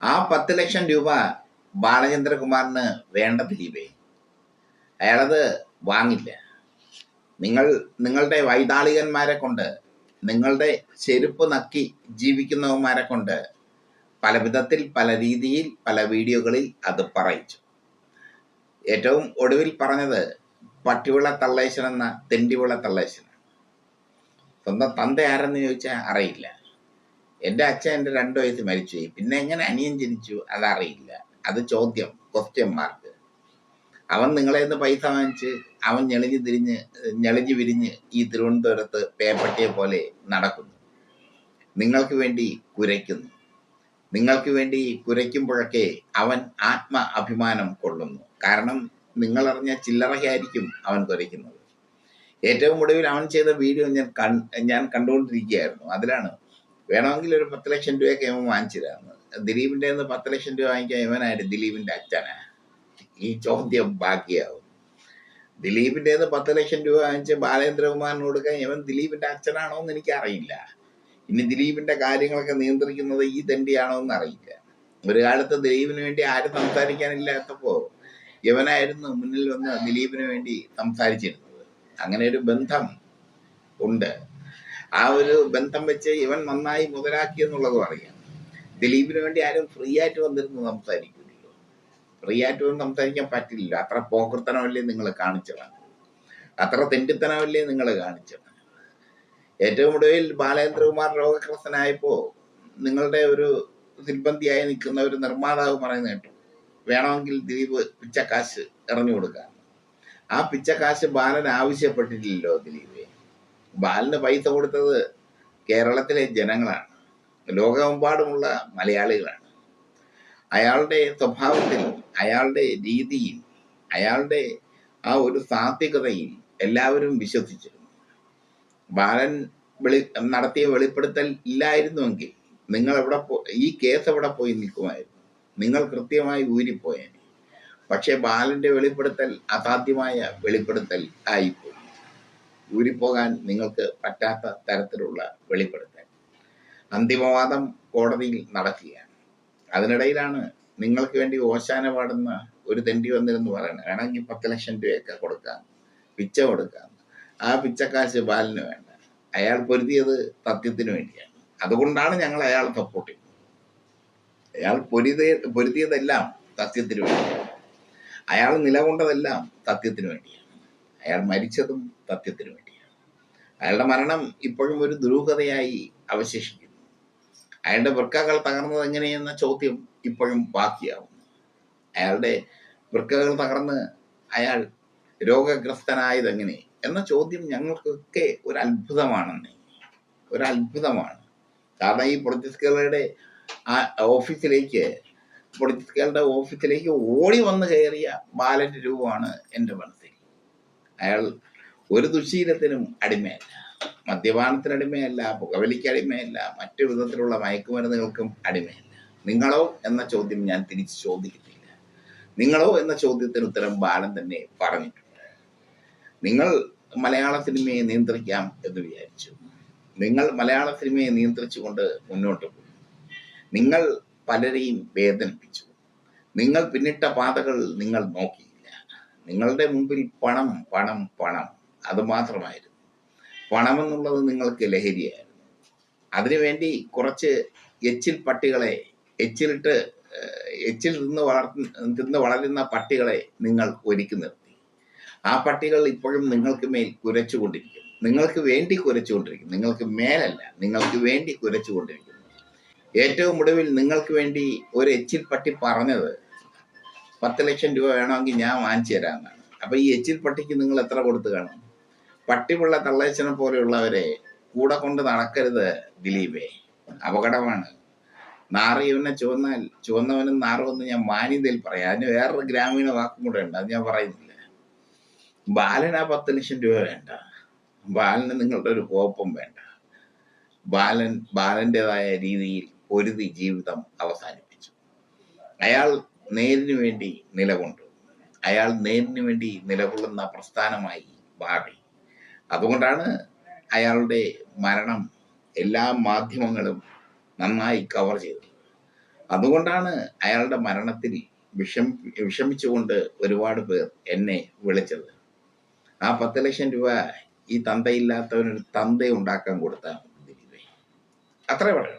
ആ 10 ലക്ഷം രൂപ ബാലചന്ദ്രകുമാറിന് വേണ്ട ദിലീപേ. അയാളത് വാങ്ങില്ല. നിങ്ങളുടെ വൈതാളികന്മാരെ കൊണ്ട്, നിങ്ങളുടെ ചെരുപ്പ് നക്കി ജീവിക്കുന്നവന്മാരെ കൊണ്ട് പല വിധത്തിൽ, പല രീതിയിൽ, പല വീഡിയോകളിൽ അത് പറയിച്ചു. ഏറ്റവും ഒടുവിൽ പറഞ്ഞത് പട്ടിവിള തള്ളേശൻ എന്ന തെണ്ടിവിള തള്ളേശൻ. സ്വന്തം തന്ത ആരെന്ന് ചോദിച്ചാൽ അറിയില്ല. എൻ്റെ അച്ഛൻ എൻ്റെ 2 വയസ്സ് മരിച്ചുപോയി, പിന്നെ എങ്ങനെ അനിയൻ ജനിച്ചു അതറിയില്ല. അത് ചോദ്യം, ക്വസ്റ്റ്യൻ മാർക്ക്. അവൻ നിങ്ങളെ നിന്ന് പൈസ വാങ്ങിച്ച് അവൻ ഞെളിഞ്ഞു വിരിഞ്ഞ് ഈ തിരുവനന്തപുരത്ത് പേപ്പട്ടിയെ പോലെ നടക്കുന്നു. നിങ്ങൾക്ക് വേണ്ടി കുരയ്ക്കുന്നു. നിങ്ങൾക്ക് വേണ്ടി കുരയ്ക്കുമ്പോഴൊക്കെ അവൻ ആത്മ അഭിമാനം കൊള്ളുന്നു. കാരണം നിങ്ങളറിഞ്ഞ ചില്ലറയായിരിക്കും അവൻ കുരയ്ക്കുന്നത്. ഏറ്റവും ഒടുവിൽ അവൻ ചെയ്ത വീഡിയോ ഞാൻ കണ്ടുകൊണ്ടിരിക്കുകയായിരുന്നു. അതിലാണ് വേണമെങ്കിൽ ഒരു 10 ലക്ഷം രൂപയൊക്കെ ഇവൻ വാങ്ങിച്ചിരാന്ന്. ദിലീപിൻ്റെ 10 ലക്ഷം രൂപ വാങ്ങിക്കാൻ ഇവനായിട്ട് ദിലീപിൻ്റെ അച്ഛനാ? ഈ ചോദ്യം ബാക്കിയാവും. ദിലീപിൻ്റെ 10 ലക്ഷം രൂപ വാങ്ങിച്ച് ബാലേന്ദ്രകുമാറിന് കൊടുക്കാൻ ഇവൻ ദിലീപിൻ്റെ അച്ഛനാണോ എന്ന് എനിക്കറിയില്ല. ഇനി ദിലീപിൻ്റെ കാര്യങ്ങളൊക്കെ നിയന്ത്രിക്കുന്നത് ഈ തെണ്ടിയാണോ എന്ന് അറിയില്ല. ഒരു കാലത്ത് ദിലീപിന് വേണ്ടി ആരും സംസാരിക്കാനില്ലാത്തപ്പോൾ ഇവനായിരുന്നു മുന്നിൽ വന്ന് ദിലീപിന് വേണ്ടി സംസാരിച്ചിരുന്നത്. അങ്ങനെ ഒരു ബന്ധം ഉണ്ട്. ആ ഒരു ബന്ധം വെച്ച് ഇവൻ നന്നായി മുതലാക്കി എന്നുള്ളതും അറിയാം. ദിലീപിന് വേണ്ടി ആരും ഫ്രീ ആയിട്ട് വന്നിരുന്ന് സംസാരിക്കില്ലല്ലോ. ഫ്രീ ആയിട്ട് വന്ന് സംസാരിക്കാൻ പറ്റില്ല. അത്ര പോക്കർത്തനമല്ലേ നിങ്ങൾ കാണിച്ചതാണ്, അത്ര തെണ്ടിത്തനമല്ലേ നിങ്ങൾ കാണിച്ചത്. ഏറ്റവും ഒടുവിൽ ബാലേന്ദ്രകുമാർ രോഗഗ്രസ്തനായപ്പോൾ നിങ്ങളുടെ ഒരു സിൽബന്ധിയായി നിൽക്കുന്ന ഒരു നിർമ്മാതാവ് പറയുന്ന കേട്ടു, വേണമെങ്കിൽ ദിലീപ് പിച്ചക്കാശ് എറിഞ്ഞു കൊടുക്കാം. ആ പിച്ചക്കാശ് ബാലൻ ആവശ്യപ്പെട്ടിട്ടില്ലല്ലോ ദിലീപേ. ബാലന് പൈസ കൊടുത്തത് കേരളത്തിലെ ജനങ്ങളാണ്, ലോകമെമ്പാടുമുള്ള മലയാളികളാണ്. അയാളുടെ സ്വഭാവത്തിൽ, അയാളുടെ രീതിയിൽ, അയാളുടെ ആ ഒരു സാത്വികതയിൽ എല്ലാവരും വിശ്വസിച്ചിരുന്നു. ബാലൻ നടത്തിയ വെളിപ്പെടുത്തൽ ഇല്ലായിരുന്നുവെങ്കിൽ നിങ്ങൾ ഈ കേസ് എവിടെ പോയി നിൽക്കുമായിരുന്നു? നിങ്ങൾ കൃത്യമായി ഊരിപ്പോയേനെ. പക്ഷെ ബാലന്റെ വെളിപ്പെടുത്തൽ അസാധ്യമായ വെളിപ്പെടുത്തൽ ആയിപ്പോയി. ഊരിപ്പോകാൻ നിങ്ങൾക്ക് പറ്റാത്ത തരത്തിലുള്ള വെളിപ്പെടുത്തൽ. അന്തിമവാദം കോടതിയിൽ നടക്കുകയാണ്. അതിനിടയിലാണ് നിങ്ങൾക്ക് വേണ്ടി ഓശാന പാടുന്ന ഒരു തെണ്ടി വന്നിരുന്ന് പറയണത്, വേണമെങ്കിൽ 10 ലക്ഷം രൂപയൊക്കെ കൊടുക്കാം, പിച്ച കൊടുക്കാം. ആ പിച്ചക്കാശ് ബാലന് വേണ്ട. അയാൾ പൊരുതിയത് സത്യത്തിന് വേണ്ടിയാണ്. അതുകൊണ്ടാണ് ഞങ്ങൾ അയാളെ സപ്പോർട്ട് ചെയ്യുന്നത്. അയാൾ പൊരുതിയതെല്ലാം സത്യത്തിന് വേണ്ടിയാണ്. അയാൾ നിലകൊണ്ടതെല്ലാം സത്യത്തിന് വേണ്ടിയാണ്. അയാൾ മരിച്ചതും സത്യത്തിന് വേണ്ടിയാണ്. അയാളുടെ മരണം ഇപ്പോഴും ഒരു ദുരൂഹതയായി അവശേഷിക്കുന്നു. അയാളുടെ വൃക്കകൾ തകർന്നത് എങ്ങനെയെന്ന ചോദ്യം ഇപ്പോഴും ബാക്കിയാവുന്നു. അയാളുടെ വൃക്കകൾ തകർന്ന് അയാൾ രോഗഗ്രസ്തനായതെങ്ങനെ എന്ന ചോദ്യം ഞങ്ങൾക്കൊക്കെ ഒരു അത്ഭുതമാണെന്നേ, ഒരു അത്ഭുതമാണ്. കാരണം ഈ പൊളിറ്റിക്സുകളുടെ ഓഫീസിലേക്ക് ഓടി വന്ന് കയറിയ ബാലന്റെ രൂപമാണ് എൻ്റെ മനസ്സിൽ. അയാൾ ഒരു ദുശ്ശീലത്തിനും അടിമയല്ല, മദ്യപാനത്തിന് അടിമയല്ല, പുകവലിക്ക് അടിമയല്ല, മറ്റു വിധത്തിലുള്ള മയക്കുമരുന്നുകൾക്കും അടിമയല്ല. നിങ്ങളോ എന്ന ചോദ്യം ഞാൻ തിരിച്ച് ചോദിക്കുന്നില്ല. നിങ്ങളോ എന്ന ചോദ്യത്തിന് ഉത്തരം ബാലൻ തന്നെ പറഞ്ഞിട്ടുണ്ട്. നിങ്ങൾ മലയാള സിനിമയെ നിയന്ത്രിക്കാം എന്ന് വിചാരിച്ചു. നിങ്ങൾ മലയാള സിനിമയെ നിയന്ത്രിച്ചുകൊണ്ട് മുന്നോട്ട് പോയി. നിങ്ങൾ പലരെയും വേദനിപ്പിച്ചു. നിങ്ങൾ പിന്നിട്ട പാതകൾ നിങ്ങൾ നോക്കിയില്ല. നിങ്ങളുടെ മുമ്പിൽ പണം പണം പണം, അത് മാത്രമായിരുന്നു. പണമെന്നുള്ളത് നിങ്ങൾക്ക് ലഹരിയായിരുന്നു. അതിനുവേണ്ടി കുറച്ച് എച്ചിൽ പട്ടികളെ, എച്ചിൽ തിന്ന് വളരുന്ന പട്ടികളെ നിങ്ങൾ ഒരുക്കി നിർത്തി. ആ പട്ടികൾ ഇപ്പോഴും നിങ്ങൾക്ക് മേൽ കുരച്ചുകൊണ്ടിരിക്കും. നിങ്ങൾക്ക് വേണ്ടി കുരച്ചുകൊണ്ടിരിക്കും. നിങ്ങൾക്ക് മേലല്ല, നിങ്ങൾക്ക് വേണ്ടി കുരച്ചുകൊണ്ടിരിക്കുന്നു. ഏറ്റവും ഒടുവിൽ നിങ്ങൾക്ക് വേണ്ടി ഒരു എച്ചിൽ പട്ടി പറഞ്ഞത് 10 ലക്ഷം രൂപ വേണമെങ്കിൽ ഞാൻ വാങ്ങിച്ചു തരാമെന്നാണ്. അപ്പൊ ഈ എച്ചിൽ പട്ടിക്ക് നിങ്ങൾ എത്ര കൊടുത്തു കാണും? പട്ടിപിള്ള തള്ളേച്ചനെ പോലെയുള്ളവരെ കൂടെ കൊണ്ട് നടക്കരുത് ദിലീപേ, അപകടമാണ്. നാറിയവനെ ചുവന്നവനും നാറുമെന്ന് ഞാൻ മാന്യതയിൽ പറയാം. അതിന് വേറൊരു ഗ്രാമീണ വാക്കും കൂടെ ഉണ്ട്, അത് ഞാൻ പറയുന്നില്ല. ബാലന് ആ 10 ലക്ഷം രൂപ വേണ്ട. ബാലന് നിങ്ങളുടെ ഒരു കോപ്പം വേണ്ട. ബാലൻ്റെതായ രീതിയിൽ പൊരുതി ജീവിതം അവസാനിപ്പിച്ചു. അയാൾ നേരിന് വേണ്ടി നിലകൊണ്ടു. അയാൾ നേരിന് വേണ്ടി നിലകൊള്ളുന്ന പ്രസ്ഥാനമായി മാറി. അതുകൊണ്ടാണ് അയാളുടെ മരണം എല്ലാ മാധ്യമങ്ങളും നന്നായി കവർ ചെയ്തത്. അതുകൊണ്ടാണ് അയാളുടെ മരണത്തിൽ വിഷമിച്ചുകൊണ്ട് ഒരുപാട് പേർ എന്നെ വിളിച്ചത്. ആ 10 ലക്ഷം രൂപ ഈ തന്തയില്ലാത്തവനൊരു തന്ത ഉണ്ടാക്കാൻ കൊടുത്താൽ മതി. അത്രേ പറയൂ.